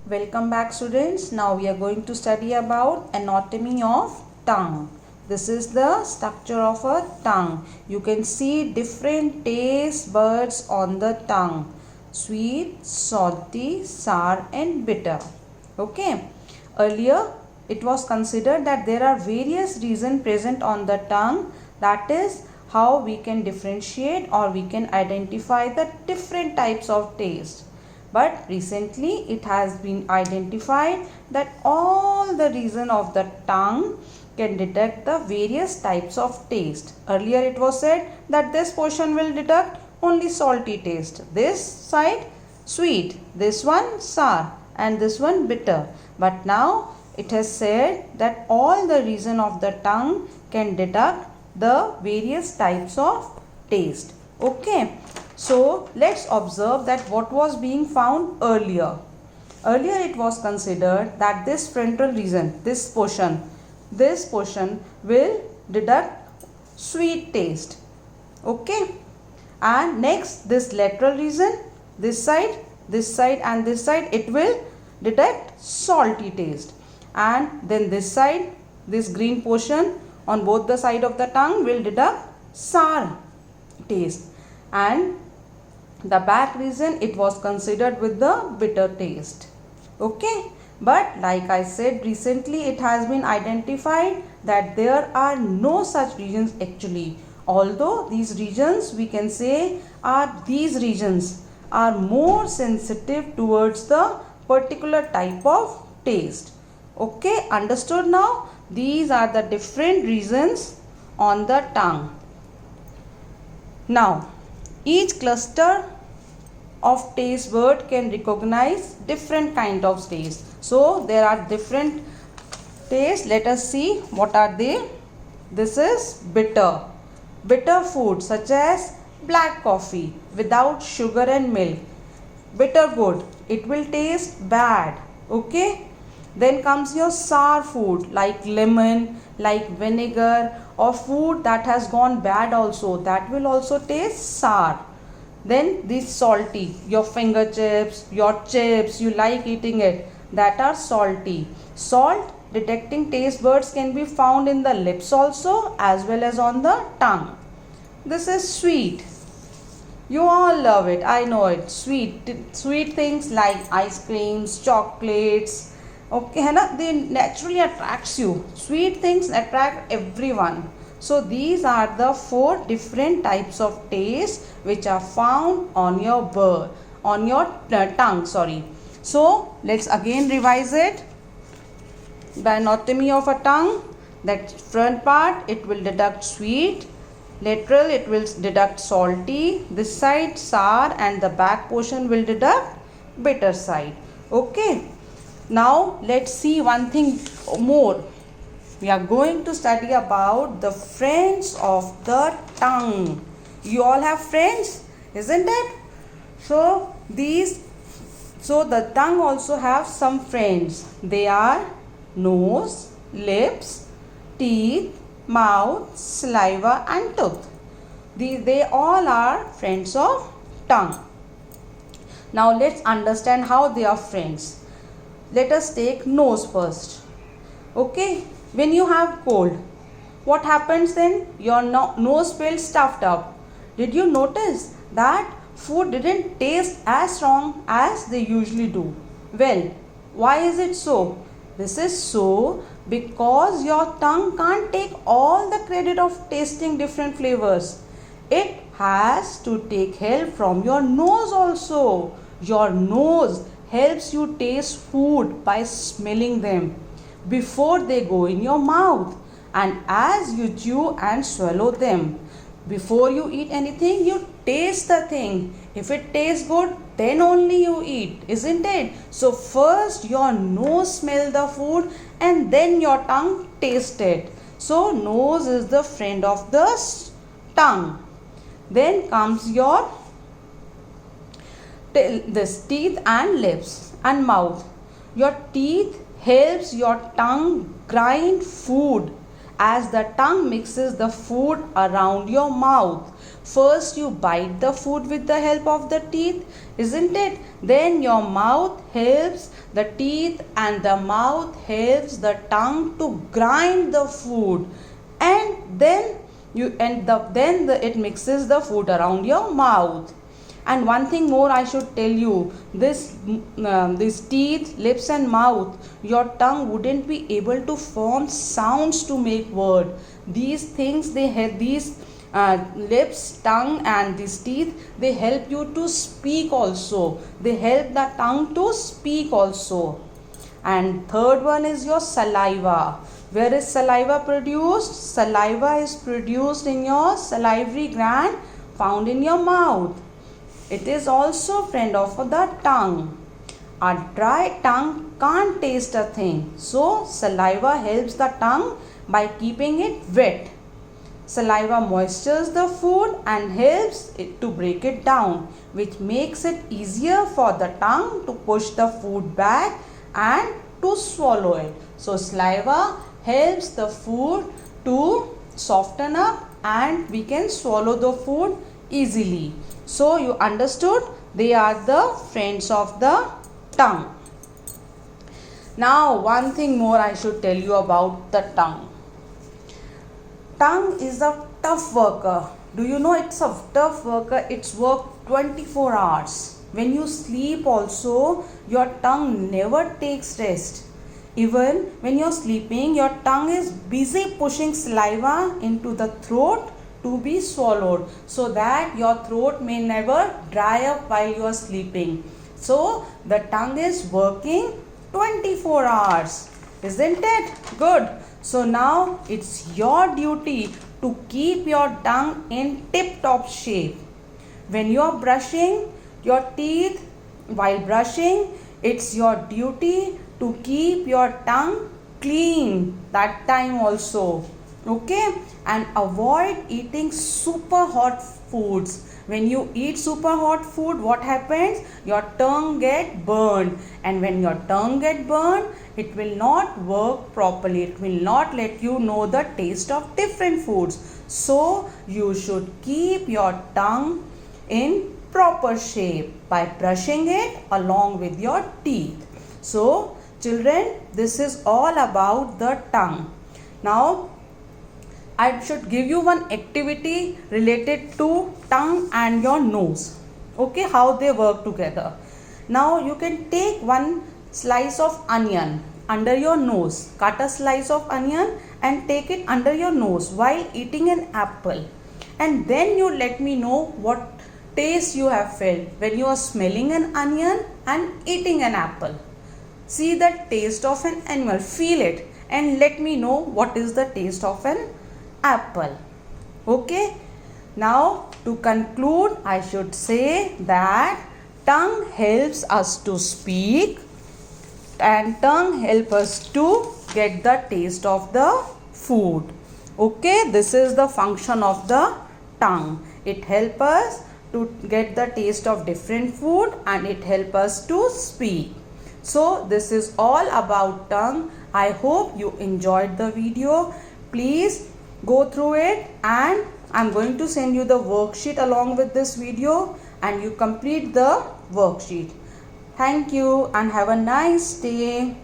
Welcome back, students. Now we are going to study about anatomy of tongue. This is the structure of a tongue. You can see different taste buds on the tongue. Sweet, salty, sour and bitter. Okay. Earlier it was considered that there are various regions present on the tongue. That is how we can differentiate or we can identify the different types of taste. But recently it has been identified that all the region of the tongue can detect the various types of taste. Earlier it was said that this portion will detect only salty taste. This side sweet, this one sour and this one bitter. But now it has said that all the region of the tongue can detect the various types of taste. Okay. So let's observe that what was being found earlier. Earlier it was considered that this frontal region, this portion will deduct sweet taste. Okay. And next this lateral region, this side and this side, it will detect salty taste. And then this side, this green portion on both the side of the tongue will deduct sour taste. And the back region, it was considered with the bitter taste. Okay. But like I said, recently it has been identified that there are no such regions actually. Although these regions, we can say, these regions are more sensitive towards the particular type of taste. Okay. Understood now? These are the different regions on the tongue. Now, each cluster of taste bud can recognize different kind of taste. So there are different tastes. Let us see what are they. This is bitter. Bitter food such as black coffee without sugar and milk. Bitter good. It will taste bad. Okay. Then comes your sour food like lemon, like vinegar, or food that has gone bad also. That will also taste sour. Then this salty, your finger chips, your chips, you like eating it, that are salty. Salt detecting taste buds can be found in the lips also as well as on the tongue. This is sweet. You all love it, I know it. Sweet things like ice creams, chocolates, okay, they naturally attracts you. Sweet things attract everyone. So these are the 4 different types of taste which are found on your tongue. So let's again revise it. The anatomy of a tongue, that front part, it will deduct sweet. Lateral, it will deduct salty. This side sour and the back portion will deduct bitter side. Okay. Now let's see one thing more. We are going to study about the friends of the tongue. You all have friends, isn't it? So the tongue also have some friends. They are nose, lips, teeth, mouth, saliva and tooth. They all are friends of tongue. Now let's understand how they are friends. Let us take nose first. Okay. When you have cold, what happens then? Your nose feels stuffed up. Did you notice that food didn't taste as strong as they usually do? Well, why is it so? This is so because your tongue can't take all the credit of tasting different flavors. It has to take help from your nose also. Your nose helps you taste food by smelling them before they go in your mouth and as you chew and swallow them. Before you eat anything, you taste the thing. If it tastes good, then only you eat, isn't it? So first your nose smell the food and then your tongue taste it. So nose is the friend of the tongue. Then comes your teeth and lips and mouth. Your teeth helps your tongue grind food as the tongue mixes the food around your mouth. First you bite the food with the help of the teeth, isn't it? Then your mouth helps the teeth and the mouth helps the tongue to grind the food, and then it mixes the food around your mouth. And one thing more I should tell you, this teeth, lips and mouth, your tongue wouldn't be able to form sounds to make word. These things, they have these lips, tongue and these teeth, they help you to speak also. They help the tongue to speak also. And third one is your saliva. Where is saliva produced? Saliva is produced in your salivary gland found in your mouth. It is also friend of the tongue. A dry tongue can't taste a thing. So saliva helps the tongue by keeping it wet. Saliva moistures the food and helps it to break it down, which makes it easier for the tongue to push the food back and to swallow it. So saliva helps the food to soften up and we can swallow the food easily. So you understood, they are the friends of the tongue. Now one thing more I should tell you about the tongue. Tongue is a tough worker. Do you know it's a tough worker? It's worked 24 hours. When you sleep also, your tongue never takes rest. Even when you're sleeping, your tongue is busy pushing saliva into the throat to be swallowed, so that your throat may never dry up while you are sleeping. So the tongue is working 24 hours, isn't it? Good. So now it's your duty to keep your tongue in tip-top shape. When you are brushing your teeth, while brushing, it's your duty to keep your tongue clean that time also. Okay, and avoid eating super hot foods. When you eat super hot food, what happens? Your tongue get burned, and when your tongue get burned, it will not work properly. It will not let you know the taste of different foods. So you should keep your tongue in proper shape by brushing it along with your teeth. So children, this is all about the tongue. Now I should give you one activity related to tongue and your nose. Okay, how they work together. Now you can take one slice of onion under your nose. Cut a slice of onion and take it under your nose while eating an apple. And then you let me know what taste you have felt when you are smelling an onion and eating an apple. See the taste of an animal. Feel it and let me know what is the taste of an apple. Okay, now to conclude, I should say that tongue helps us to speak and tongue helps us to get the taste of the food. Okay, this is the function of the tongue. It helps us to get the taste of different food and it helps us to speak. So this is all about tongue. I hope you enjoyed the video. Please go through it, and I'm going to send you the worksheet along with this video and you complete the worksheet. Thank you and have a nice day.